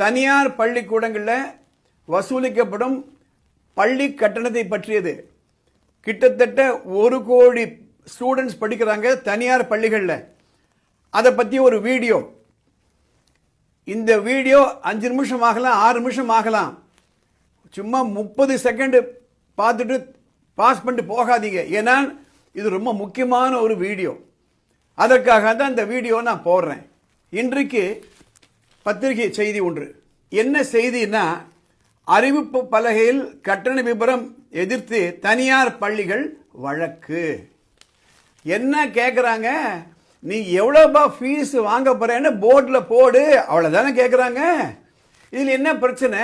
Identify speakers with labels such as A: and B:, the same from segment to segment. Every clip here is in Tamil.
A: தனியார் பள்ளிக்கூடங்களில் வசூலிக்கப்படும் பள்ளி கட்டணத்தை பற்றியது. கிட்டத்தட்ட 1 கோடி ஸ்டூடெண்ட்ஸ் படிக்கிறாங்க தனியார் பள்ளிகளில். அதை பற்றி ஒரு வீடியோ. இந்த வீடியோ 5 நிமிஷம் ஆகலாம், 6 நிமிஷம் ஆகலாம். சும்மா 30 செகண்ட் பார்த்துட்டு பாஸ் பண்ணிட்டு போகாதீங்க. ஏன்னா இது ரொம்ப முக்கியமான ஒரு வீடியோ. அதற்காக தான் இந்த வீடியோ நான் போடுறேன். இன்றைக்கு பத்திரிகை செய்தி ஒன்று. என்ன செய்தின்னா, அறிவிப்பு பலகையில் கட்டண விபரம் எதிர்த்து தனியார் பள்ளிகள் வழக்கு. என்ன கேட்குறாங்க? நீ எவ்வளோபா ஃபீஸ் வாங்க போறேன்னு போர்டில் போடு, அவ்வளோதானே கேட்குறாங்க. இதில் என்ன பிரச்சனை?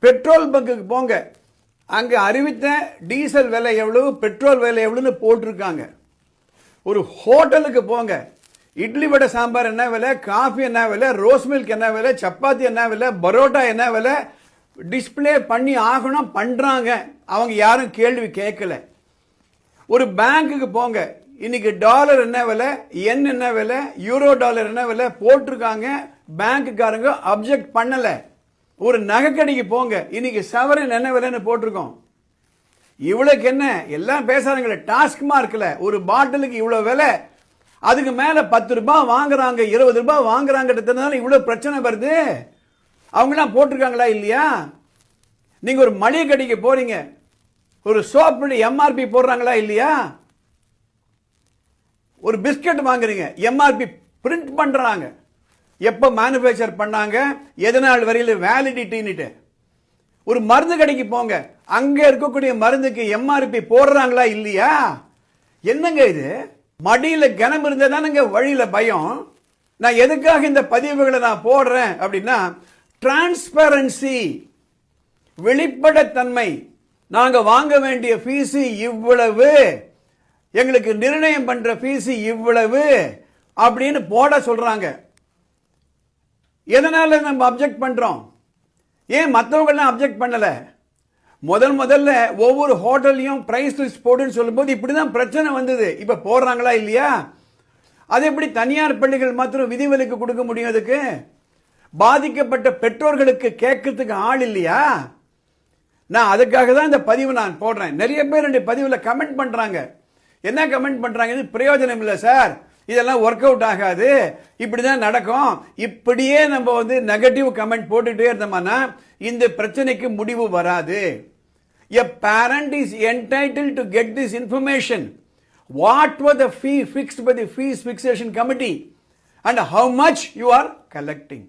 A: பெட்ரோல் பங்குக்கு போங்க, அங்கே அறிவித்த டீசல் விலை எவ்வளவு, பெட்ரோல் விலை எவ்வளோன்னு போட்டிருக்காங்க. ஒரு ஹோட்டலுக்கு போங்க, இட்லி வடை சாம்பார் என்ன விலை, காஃபி என்ன விலை, ரோஸ் மில்க் என்ன விலை, சப்பாத்தி என்ன விலை, பரோட்டா என்ன விலை, டிஸ்பிளே பண்ணி ஆகணும் பண்ணுறாங்க. அவங்க யாரும் கேள்வி கேட்கல. ஒரு பேங்க்குக்கு போங்க, இன்னைக்கு டாலர் என்ன விலை, என் என்ன விலை, யூரோ டாலர் என்ன விலை போட்டிருக்காங்க. பேங்க்குக்காரங்க அப்ஜெக்ட் பண்ணல. ஒரு நகைக்கடைக்கு போங்க, இன்னைக்கு சவரன் என்ன விலைன்னு போட்டிருக்கோம். இவ்வளவுக்கு என்ன எல்லாம் பேசுறாங்களே, டாஸ்க் மார்க்ல ஒரு பாட்டிலுக்கு இவ்வளவு விலை, அதுக்கு மேல 10 ரூபாய் வாங்குறாங்க, 20 ரூபாய் வாங்குறாங்கிறதுனால இவ்வளவு பிரச்சனை வருது. அவங்களாம் போட்டிருக்காங்களா இல்லையா? நீங்க ஒரு மளிகை கடைக்கு போறீங்க, ஒரு சோப்பு எம்ஆர்பி போடுறாங்களா இல்லையா? ஒரு பிஸ்கட் வாங்குறீங்க, எம்ஆர்பி பிரிண்ட் பண்றாங்க, எப்ப மேனுஃபேக்சர் பண்ணாங்க, எதனால் வரையில் வேலிடிட்டின்னு. ஒரு மருந்து கடைக்கு போங்க, அங்க இருக்கக்கூடிய மருந்துக்கு எம்ஆர்பி போடுறாங்களா இல்லையா? என்னங்க இது? மடியில கனம் இருந்ததானுங்க வழியில பயம். நான் எதுக்காக இந்த பதிவுகளை நான் போடுறேன் அப்படின்னா, டிரான்ஸ்பரன்சி, வெளிப்படைத்தன்மை. நாங்க வாங்க வேண்டிய ஃபீஸ் இவ்வளவு, எங்களுக்கு நிர்ணயம் பண்ற ஃபீஸ் இவ்வளவு அப்படின்னு போட சொல்றாங்க. எதனால நம்ம அப்ஜெக்ட் பண்றோம்? ஏன் மற்றவங்க அப்ஜெக்ட் பண்ணல? முதல்ல ஒவ்வொரு ஹோட்டலையும் பிரைஸ் லிஸ்ட் போடுன்னு சொல்லும்போது இப்படிதான் பிரச்சனை வந்தது. இப்ப போடுறாங்களா இல்லையா? அது எப்படி தனியார் பள்ளிகள் மாத்திரம் விதிவிலக்கு கொடுக்க முடியும்? அதுக்கு பாதிக்கப்பட்ட பெற்றோர்களுக்கு கேட்கறதுக்கு ஆள் இல்லையா? நான் அதுக்காக தான் இந்த பதிவு நான் போடுறேன். நிறைய பேர் இந்த பதிவுல கமெண்ட் பண்றாங்க. என்ன கமெண்ட் பண்றாங்க? இது பிரயோஜனம் இல்லை சார், இதெல்லாம் ஒர்க் அவுட் ஆகாது, இப்படிதான் நடக்கும். இப்படியே நம்ம நெகட்டிவ் கமெண்ட் போட்டுட்டே இருந்தோம்னா இந்த பிரச்சனைக்கு முடிவு வராது. A parent is entitled to get this information. What was the fee fixed by the fees fixation committee and how much you are collecting?